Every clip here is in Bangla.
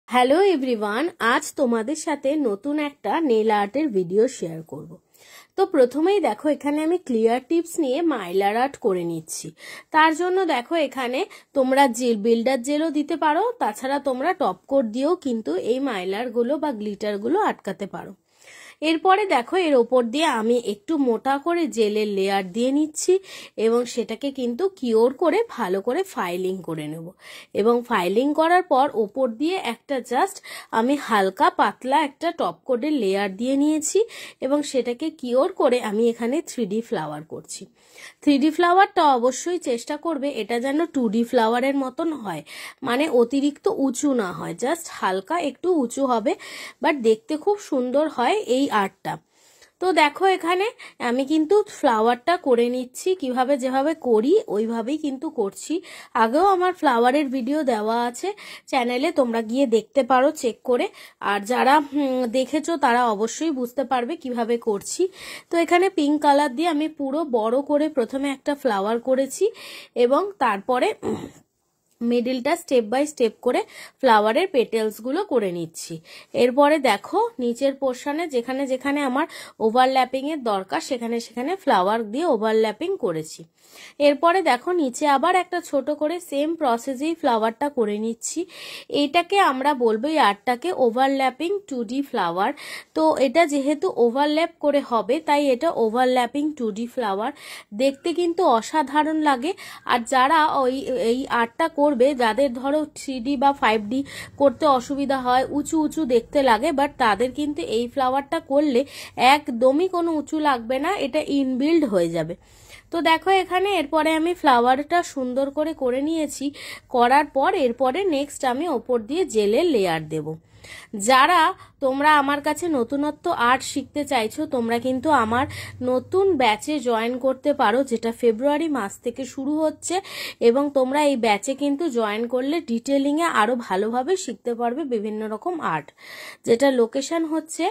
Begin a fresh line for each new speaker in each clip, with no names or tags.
হ্যালো এভরিওয়ান, আজ তোমাদের সাথে নতুন একটা নেল আর্টের ভিডিও শেয়ার করব। তো প্রথমেই দেখো এখানে আমি ক্লিয়ার টিপস নিয়ে মাইলার আর্ট করে নিচ্ছি। তার জন্য দেখো এখানে তোমরা জেল বিল্ডার জেলও দিতে পারো, তাছাড়া তোমরা টপ কোট দিয়েও কিন্তু এই মাইলারগুলো বা গ্লিটারগুলো আটকাতে পারো। এরপরে দেখো এর ওপর দিয়ে আমি একটু মোটা করে জেলের লেয়ার দিয়ে নিচ্ছি এবং সেটাকে কিন্তু কিওর করে ভালো করে ফাইলিং করে নেব। এবং ফাইলিং করার পর ওপর দিয়ে একটা জাস্ট আমি হালকা পাতলা একটা টপ কোটের লেয়ার দিয়ে নিয়েছি এবং সেটাকে কিওর করে আমি এখানে 3D ফ্লাওয়ার করছি। 3D ফ্লাওয়ারটা অবশ্যই চেষ্টা করবে এটা যেন 2D ফ্লাওয়ারের মতন হয়, মানে অতিরিক্ত উঁচু না হয়, জাস্ট হালকা একটু উঁচু হবে, বাট দেখতে খুব সুন্দর হয় এই আর্টটা। তো দেখো এখানে আমি কিন্তু ফ্লাওয়ারটা করে নিচ্ছি, কিভাবে যেভাবে করি ওইভাবেই কিন্তু করছি। আগেও আমার ফ্লাওয়ারের ভিডিও দেওয়া আছে চ্যানেলে, তোমরা গিয়ে দেখতে পারো চেক করে। আর যারা দেখেছো তারা অবশ্যই বুঝতে পারবে কিভাবে করছি। তো এখানে পিঙ্ক কালার দিয়ে আমি পুরো বড় করে প্রথমে একটা ফ্লাওয়ার করেছি এবং তারপরে মিডিলটা স্টেপ বাই স্টেপ করে ফ্লাওয়ারের পেটেলসগুলো করে নিচ্ছি। এরপরে দেখো নিচের পোর্শনে যেখানে যেখানে আমার ওভারল্যাপিংয়ের দরকার সেখানে সেখানে ফ্লাওয়ার দিয়ে ওভারল্যাপিং করেছি। এরপরে দেখো নিচে আবার একটা ছোট করে সেম প্রসেসেই ফ্লাওয়ারটা করে নিচ্ছি। এইটাকে আমরা বলবো এই আর্টটাকে ওভারল্যাপিং 2D ফ্লাওয়ার। তো এটা যেহেতু ওভারল্যাপ করে হবে তাই এটা ওভারল্যাপিং 2D ফ্লাওয়ার। দেখতে কিন্তু অসাধারণ লাগে। আর যারা এই আর্টটা করবে, যাদের ধরো 3D বা 5D করতে অসুবিধা হয়, উঁচু উঁচু দেখতে লাগে, বাট তাদের কিন্তু এই ফ্লাওয়ারটা করলে একদমই কোনো উঁচু লাগবে না, এটা ইনবিল্ড হয়ে যাবে। তো দেখো এখানে এরপরে আমি ফ্লাওয়ারটা সুন্দর করে নিয়েছি। করার পর এরপরে নেক্সট আমি ওপর দিয়ে জেলের লেয়ার দেব। যারা তোমরা আমার কাছে নতুনত্ব আর্ট শিখতে চাইছো তোমরা কিন্তু আমার নতুন ব্যাচে জয়েন করতে পারো, যেটা ফেব্রুয়ারি মাস থেকে শুরু হচ্ছে। এবং তোমরা এই ব্যাচে কিন্তু জয়েন করলে ডিটেলিংয়ে আরও ভালোভাবে শিখতে পারবে বিভিন্ন রকম আর্ট, যেটা লোকেশন হচ্ছে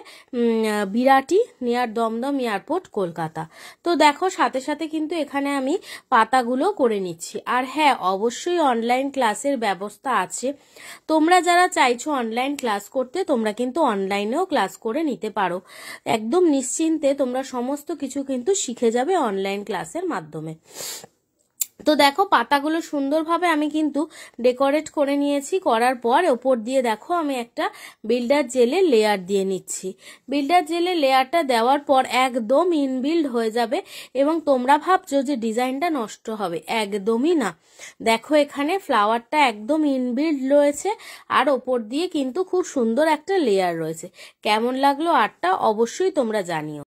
বিরাটি নিয়ার দমদম এয়ারপোর্ট, কলকাতা। তো দেখো সাথে সাথে কিন্তু এখানে আমি পাতাগুলো করে নিচ্ছি। আর হ্যাঁ, অবশ্যই অনলাইন ক্লাসের ব্যবস্থা আছে। তোমরা যারা চাইছো অনলাইন ক্লাস করতে তোমরা কিন্তু অনলাইনেও ক্লাস করে নিতে পারো। একদম নিশ্চিন্তে তোমরা সমস্ত কিছু কিন্তু শিখে যাবে অনলাইন ক্লাসের মাধ্যমে। তো দেখো পাতাগুলো সুন্দরভাবে আমি কিন্তু ডেকোরেট করে নিয়েছি। করার পর ওপর দিয়ে দেখো আমি একটা বিল্ডার জেলের লেয়ার দিয়ে নিচ্ছি। বিল্ডার জেলের লেয়ারটা দেওয়ার পর একদম ইনবিল্ড হয়ে যাবে এবং তোমরা ভাবছো যে ডিজাইনটা নষ্ট হবে, একদমই না। দেখো এখানে ফ্লাওয়ারটা একদম ইনবিল্ড রয়েছে আর ওপর দিয়ে কিন্তু খুব সুন্দর একটা লেয়ার রয়েছে। কেমন লাগলো আর্টটা অবশ্যই তোমরা জানিও।